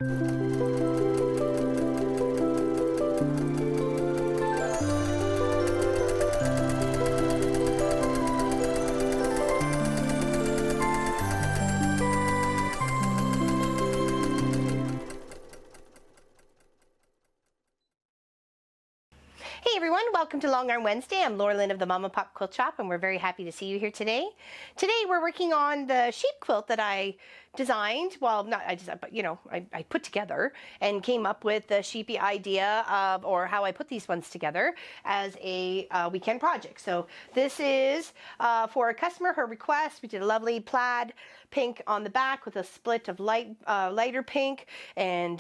Hey everyone, welcome to Long Arm Wednesday. I'm Laura Lynn of the Mama Pop Quilt Shop, and we're very happy to see you here today. Today we're working on the sheep quilt that I designed, well, not I designed, but I put together and came up with the sheepy idea of, or how I put these ones together as a weekend project. So this is for a customer, her request. We did a lovely plaid pink on the back with a split of lighter pink, and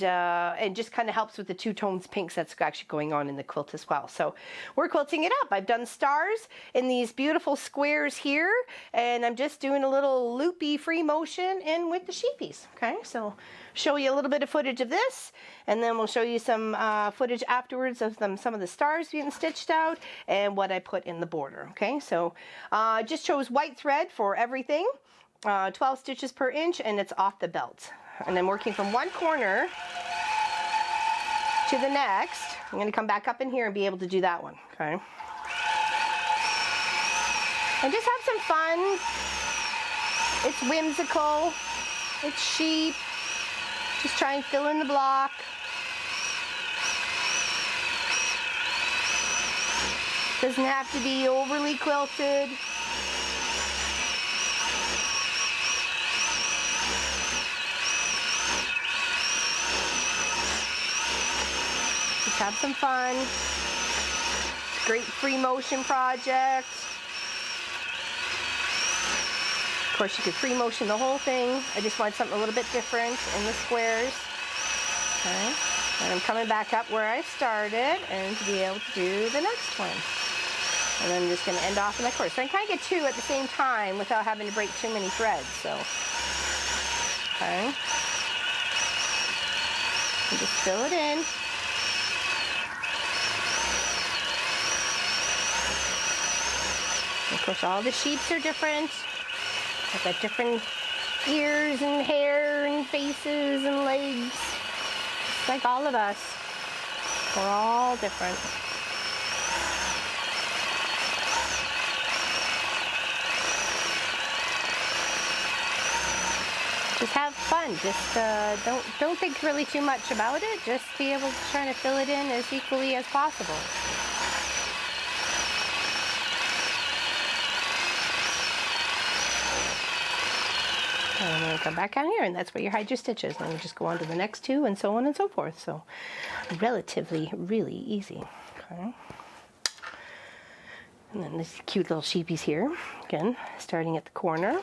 just kind of helps with the two tones pinks that's actually going on in the quilt as well. So we're quilting it up. I've done stars in these beautiful squares here, and I'm just doing a little loopy free motion in with the sheepies. Okay, so show you a little bit of footage of this, and then we'll show you some footage afterwards of some of the stars being stitched out and what I put in the border. Okay, so I just chose white thread for everything, 12 stitches per inch, and it's off the belt. And I'm working from one corner to the next. I'm going to come back up in here and be able to do that one. Okay, and just have some fun. It's whimsical. It's sheep. Just try and fill in the block. Doesn't have to be overly quilted. Just have some fun. It's a great free motion project. Of course, you could free motion the whole thing. I just wanted something a little bit different in the squares. Okay, and I'm coming back up where I started and to be able to do the next one. And then I'm just going to end off in the course. So I can kind of get two at the same time without having to break too many threads. So, okay, and just fill it in. Of course, all the sheeps are different. I've got different ears and hair and faces and legs. Just like all of us. We're all different. Just have fun. Just don't think really too much about it. Just be able to try to fill it in as equally as possible. And I'm going to come back down here, and that's where you hide your stitches. And then you just go on to the next two, and so on and so forth. So, relatively, really easy. Okay. And then these cute little sheepies here. Again, starting at the corner.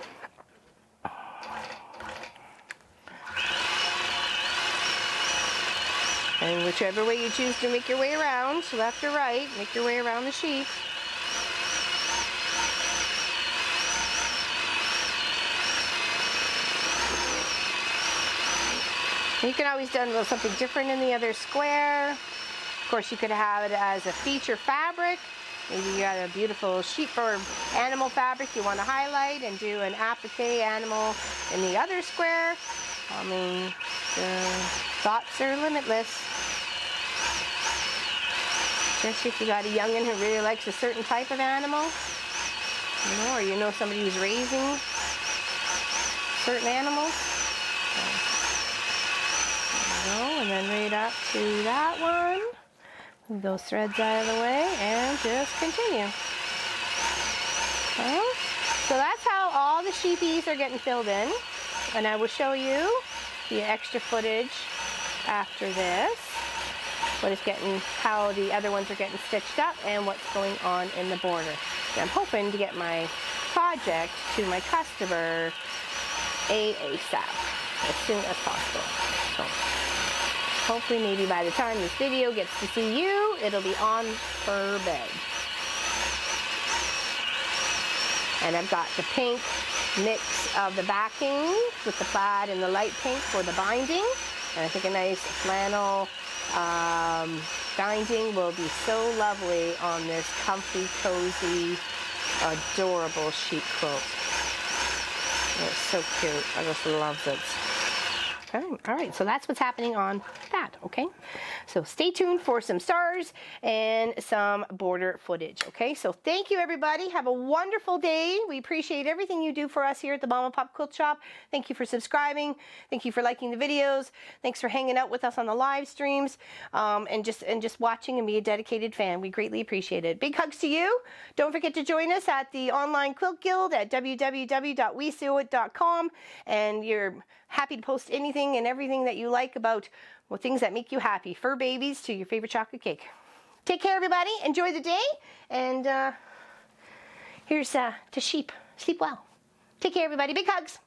And whichever way you choose to make your way around, so left or right, make your way around the sheep. You can always do a little something different in the other square. Of course, you could have it as a feature fabric. Maybe you got a beautiful sheep or animal fabric you want to highlight and do an applique animal in the other square. I mean, the thoughts are limitless. Especially if you got a youngin' who really likes a certain type of animal, or you know somebody who's raising certain animals. And then right up to that one. Move those threads out of the way and just continue. Okay. So that's how all the sheepies are getting filled in. And I will show you the extra footage after this. How the other ones are getting stitched up and what's going on in the border. And I'm hoping to get my project to my customer ASAP, as soon as possible. So, hopefully maybe by the time this video gets to see you, it'll be on her bed. And I've got the pink mix of the backing with the plaid and the light pink for the binding. And I think a nice flannel binding will be so lovely on this comfy, cozy, adorable sheep quilt. It's so cute. I just love it. Okay, all right, so that's what's happening on that, okay? So stay tuned for some stars and some border footage, okay? So thank you, everybody. Have a wonderful day. We appreciate everything you do for us here at the Mama Pop Quilt Shop. Thank you for subscribing. Thank you for liking the videos. Thanks for hanging out with us on the live streams and just watching and be a dedicated fan. We greatly appreciate it. Big hugs to you. Don't forget to join us at the Online Quilt Guild at www.wesewit.com, and you're happy to post anything and everything that you like about, well, things that make you happy, fur babies to your favorite chocolate cake. Take care, everybody. Enjoy the day. And here's to sheep. Sleep well. Take care, everybody. Big hugs.